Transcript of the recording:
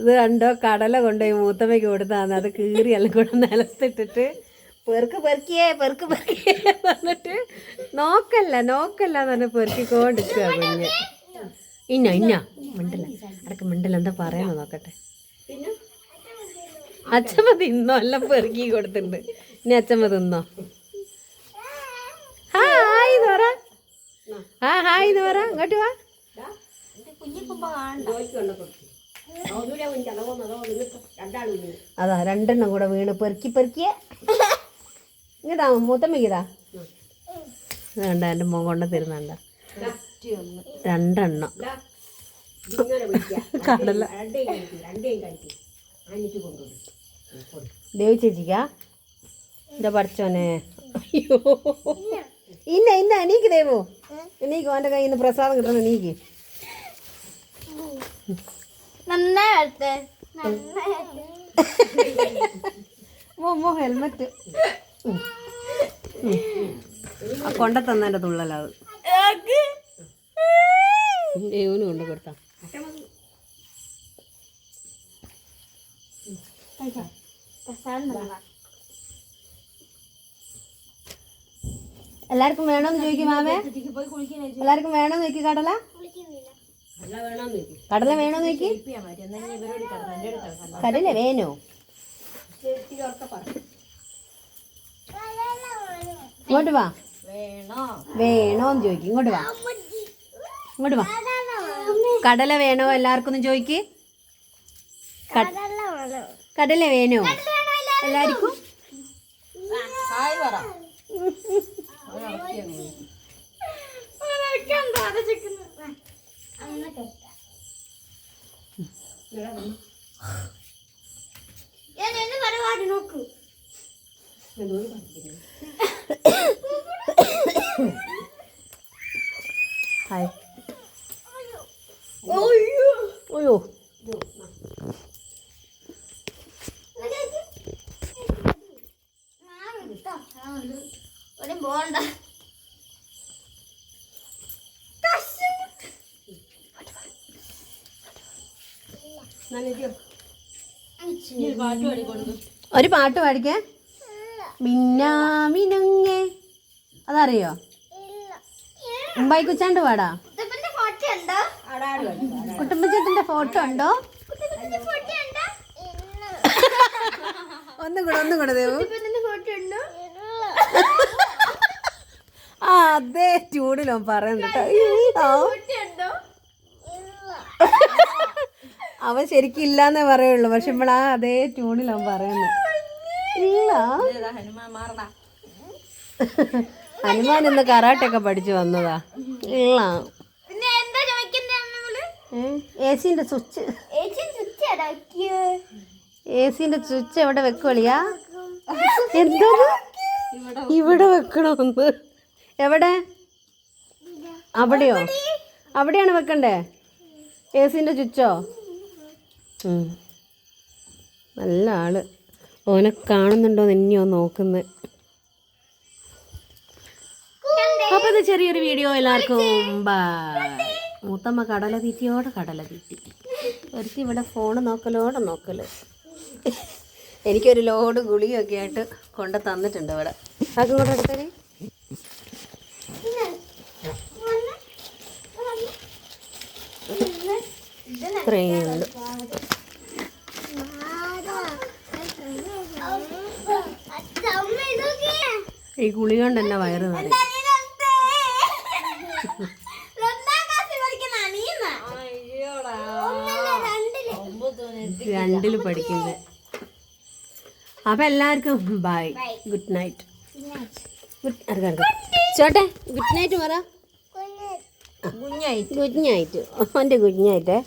ഇത് കണ്ടോ, കടല കൊണ്ടുപോയി മൂത്തമ്മയ്ക്ക് കൊടുത്താന്ന്. അത് കീറി എല്ലാം കൂടെ നിലത്തിട്ടിട്ട് പെറുക്കിയേ പറഞ്ഞിട്ട് നോക്കല്ല എന്ന് പറഞ്ഞ് പെറുക്കിക്കൊണ്ടിരിക്കുക കുഞ്ഞ്. ഇന്ന മിണ്ടില്ല, അടക്ക മിണ്ടില്ല, എന്താ പറയാന്ന് നോക്കട്ടെ. അച്ഛമ്മ തിന്നോ, എല്ലാം പെറുക്കി കൊടുത്തിട്ടുണ്ട്. ഇനി അച്ഛമ്മ തിന്നോ. ഹായ് എന്ന് പറ, ഹായ് എന്ന് പറ, ഇങ്ങോട്ട് വാ. അതാ രണ്ടെണ്ണം കൂടെ വീണ് പെറുക്കിയേ. ഇങ്ങതാ മൂത്തമ്മയ്ക്കിതാ വേണ്ട, എൻ്റെ മോൻ കൊണ്ട തരുന്നുണ്ട. രണ്ടെണ്ണം കടല ദേവി ചേച്ചിക്കാ. എൻ്റെ പഠിച്ചോനെ. അയ്യോ ഇന്ന എണീക്ക് ദേവോ, എണീക്ക്. അവൻ്റെ കയ്യിൽ നിന്ന് പ്രസാദം കിട്ടണം, എണീക്ക്. മോ ഹെൽമെറ്റ് കൊണ്ട തന്നതിൻ്റെ തുള്ളലത് ദേവന് കൊണ്ട് കൊടുത്താ. എല്ലാവർക്കും വേണോന്ന് ചോദിക്കും മാമേ, എല്ലാവർക്കും വേണോന്ന് ചോദിക്കും. കടല വേണോന്ന് ചോദിക്കും. കടല വേണോ? ഇങ്ങോട്ട് വാ. വേണോന്ന് ചോദിക്കും. ഇങ്ങോട്ട് വാ. കടല വേണോ എല്ലാവർക്കും ചോദിക്ക്. കടല വേണോ എല്ലാവർക്കും? നോക്കൂ. ഹായ്. അയ്യോ പോണ്ട. ഒരു പാട്ട് പാടിക്കേ. മിന്നാമിനങ്ങേ, അതറിയോ? മുംബൈ കുച്ചാണ്ട് പാടാ. കുട്ടുമ്പച്ചേട്ടന്റെ ഫോട്ടോ ഉണ്ടോ? ഒന്നും കൂടെ ദേവു. ആ അതേ ചൂടിലോ പറയുന്നുട്ടോ. അവൻ ശരിക്കും ഇല്ലാന്നേ പറയുള്ളൂ, പക്ഷെ ഇവളാ അതേ ട്യൂണിലവൻ പറയുന്നു. ഇല്ല, ഹനുമാൻ ഇന്ന് കരാട്ടൊക്കെ പഠിച്ചു വന്നതാ. ഇല്ല, ഏസിന്റെ സ്വിച്ച് എവിടെ വെക്കുവളിയാ? എന്തോ ഇവിടെ വെക്കണമെന്ന്. എവിടെ? അവിടെയോ? അവിടെയാണ് വെക്കണ്ടേ ഏസിന്റെ സ്വിച്ചോ? നല്ല ആള്. ഓനെ കാണുന്നുണ്ടോ എന്നെയോ നോക്കുന്നത്. അപ്പോൾ ഇത് ചെറിയൊരു വീഡിയോ. എല്ലാവർക്കും ബൈ. മൂത്തമ്മ കടല തീറ്റി. ഒരുത്തി ഇവിടെ ഫോണ് നോക്കല്. എനിക്കൊരു ലോഡ് ഗുളികയൊക്കെ ആയിട്ട് കൊണ്ട് തന്നിട്ടുണ്ട് ഇവിടെ. ആർക്കും കൂടെ എടുത്തേ. ഇത്രയുണ്ട്. ഈ ഗുളിക കൊണ്ട് തന്നെ വയറ് നിറയും. രണ്ടില് പഠിക്കുന്നത്. അപ്പൊ എല്ലാവർക്കും ബൈ, ഗുഡ് നൈറ്റ്. ചോട്ടെ ഗുഡ് നൈറ്റ് പറ. Good night. ഓൻ്റെ ഗുഡ് നൈറ്റ്.